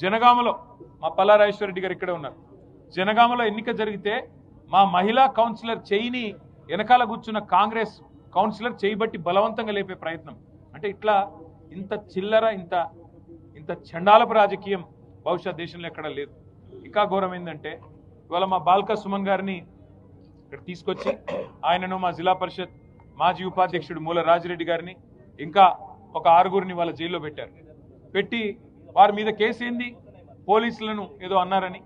జనగామలో మా పల్లారాజేశ్వర రెడ్డి గారు ఇక్కడే ఉన్నారు. జనగామలో ఎన్నిక జరిగితే మా మహిళా కౌన్సిలర్ చేయిని వెనకాల కూర్చున్న కాంగ్రెస్ కౌన్సిలర్ చేయబట్టి బలవంతంగా లేపే ప్రయత్నం. అంటే ఇట్లా ఇంత చిల్లర ఇంత చండాలపు రాజకీయం బహుశా దేశంలో ఎక్కడ లేదు. ఇంకా ఘోరం ఏంటంటే ఇవాళ మా బాల్క సుమన్ గారిని ఇక్కడ తీసుకొచ్చి ఆయనను మా జిల్లా పరిషత్ మాజీ ఉపాధ్యక్షుడు మూల రాజిరెడ్డి గారిని ఇంకా ఒక 6గురిని వాళ్ళ జైల్లో పెట్టారు. పెట్టి వారి మీద కేసు ఏంది, పోలీసులను ఏదో అన్నారని,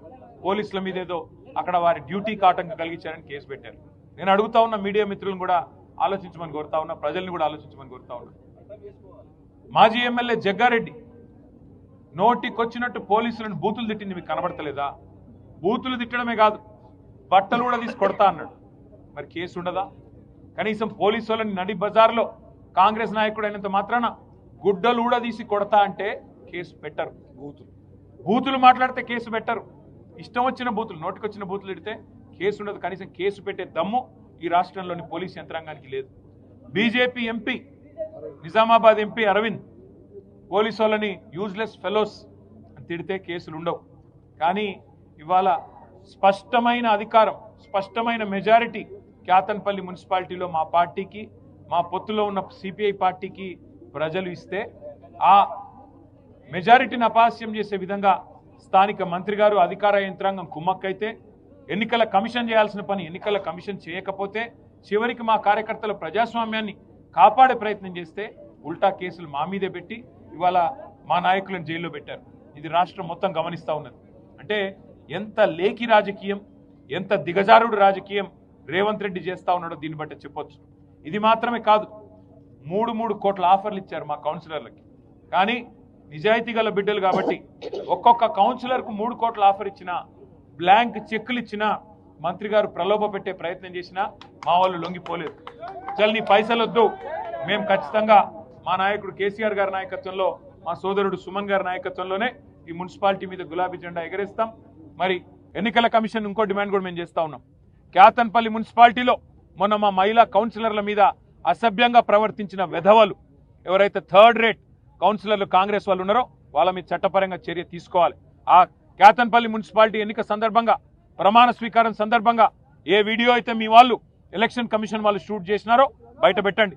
పోలీసుల మీద ఏదో అక్కడ వారి డ్యూటీకి ఆటంకం కలిగించారని కేసు పెట్టారు. నేను అడుగుతా ఉన్న మీడియా మిత్రులను కూడా ఆలోచించమని కోరుతా ఉన్నా, ప్రజల్ని కూడా ఆలోచించమని కోరుతా ఉన్నా. మాజీ ఎమ్మెల్యే జగ్గారెడ్డి నోటికొచ్చినట్టు పోలీసులను బూతులు తిట్టింది మీకు కనబడతలేదా? బూతులు తిట్టడమే కాదు, బట్టలు కూడా తీసి కొడతా అన్నాడు. మరి కేసు ఉండదా? కనీసం పోలీసు వాళ్ళని నడి బజార్లో కాంగ్రెస్ నాయకుడు అయినంత మాత్రాన గుడ్డలు కూడా తీసి కొడతా అంటే కేసు పెట్టరు. బూతులు మాట్లాడితే కేసు పెట్టరు. ఇష్టం వచ్చిన బూతులు, నోటికొచ్చిన బూతులు తిడితే కేసు ఉండదు. కనీసం కేసు పెట్టే దమ్ము ఈ రాష్ట్రంలోని పోలీసు యంత్రాంగానికి లేదు. BJP MP, Nizamabad MP Arvind police వాళ్ళని యూజ్లెస్ ఫెలోస్ అని తిడితే కేసులు ఉండవు. కానీ ఇవాళ స్పష్టమైన అధికారం, స్పష్టమైన మెజారిటీ క్యాతన్పల్లి మున్సిపాలిటీలో మా పార్టీకి, మా పొత్తులో ఉన్న సిపిఐ పార్టీకి ప్రజలు ఇస్తే ఆ మెజారిటీని అపహాస్యం చేసే విధంగా స్థానిక మంత్రి గారు, అధికార యంత్రాంగం కుమ్మక్కైతే, ఎన్నికల కమిషన్ చేయాల్సిన పని ఎన్నికల కమిషన్ చేయకపోతే, చివరికి మా కార్యకర్తల ప్రజాస్వామ్యాన్ని కాపాడే ప్రయత్నం చేస్తే ఉల్టా కేసులు మా మీదే పెట్టి ఇవాళ మా నాయకులను జైల్లో పెట్టారు. ఇది రాష్ట్రం మొత్తం గమనిస్తూ ఉన్నది. అంటే ఎంత లేఖి రాజకీయం, ఎంత దిగజారుడు రాజకీయం రేవంత్ రెడ్డి చేస్తా ఉన్నాడో దీన్ని బట్టి చెప్పొచ్చు. ఇది మాత్రమే కాదు, 3 కోట్ల ఆఫర్లు ఇచ్చారు మా కౌన్సిలర్లకి. కానీ నిజాయితీ గల బిడ్డలు కాబట్టి ఒక్కొక్క కౌన్సిలర్కు 3 కోట్ల ఆఫర్ ఇచ్చినా, బ్లాంక్ చెక్కులు ఇచ్చినా, మంత్రి గారు ప్రలోభ పెట్టే ప్రయత్నం చేసినా మా వాళ్ళు లొంగిపోలేదు. చల్ నీ పైసలు వద్దు, మేము ఖచ్చితంగా మా నాయకుడు కేసీఆర్ గారి నాయకత్వంలో, మా సోదరుడు సుమన్ గారి నాయకత్వంలోనే ఈ మున్సిపాలిటీ మీద గులాబీ జెండా ఎగరేస్తాం. మరి ఎన్నికల కమిషన్ ఇంకో డిమాండ్ కూడా మేము చేస్తా ఉన్నాం. క్యాతన్పల్లి మున్సిపాలిటీలో మొన్న మా మహిళా కౌన్సిలర్ల మీద అసభ్యంగా ప్రవర్తించిన వెధవలు ఎవరైతే 3rd రేట్ కౌన్సిలర్లు కాంగ్రెస్ వాళ్ళు ఉన్నారో వాళ్ళ మీద చట్టపరంగా చర్య తీసుకోవాలి. ఆ క్యాతన్పల్లి మున్సిపాలిటీ ఎన్నిక సందర్భంగా, ప్రమాణ స్వీకారం సందర్భంగా ఏ వీడియో అయితే మీ వాళ్ళు ఎలక్షన్ కమిషన్ వాళ్ళు షూట్ చేసినారో బయట పెట్టండి.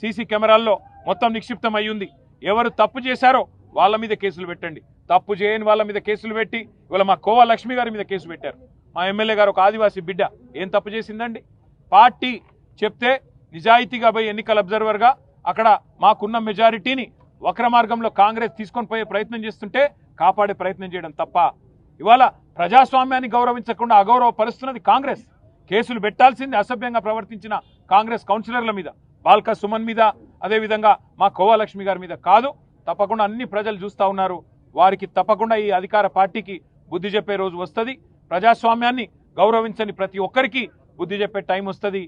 సీసీ కెమెరాల్లో మొత్తం నిక్షిప్తం అయ్యింది. ఎవరు తప్పు చేశారో వాళ్ళ మీద కేసులు పెట్టండి. తప్పు చేయని వాళ్ళ మీద కేసులు పెట్టి ఇవాళ మా కోవా లక్ష్మి గారి మీద కేసు పెట్టారు. మా ఎమ్మెల్యే గారు ఒక ఆదివాసీ బిడ్డ ఏం తప్పు చేసిందండి? పార్టీ చెప్తే నిజాయితీగా పోయి ఎన్నికల అబ్జర్వర్గా అక్కడ మాకున్న మెజారిటీని వక్ర మార్గంలో కాంగ్రెస్ తీసుకొని పోయే ప్రయత్నం చేస్తుంటే కాపాడే ప్రయత్నం చేయడం తప్ప, ఇవాళ ప్రజాస్వామ్యాన్ని గౌరవించకుండా అగౌరవపరుస్తున్నది కాంగ్రెస్. కేసులు పెట్టాల్సింది అసభ్యంగా ప్రవర్తించిన కాంగ్రెస్ కౌన్సిలర్ల మీద, బాల్క సుమన్ మీద, అదేవిధంగా మా కోవా లక్ష్మి గారి మీద కాదు. తప్పకుండా అన్ని ప్రజలు చూస్తూ ఉన్నారు. వారికి తప్పకుండా ఈ అధికార పార్టీకి బుద్ధి చెప్పే రోజు వస్తుంది. ప్రజాస్వామ్యాన్ని గౌరవించని ప్రతి ఒక్కరికి బుద్ధి చెప్పే టైం వస్తుంది.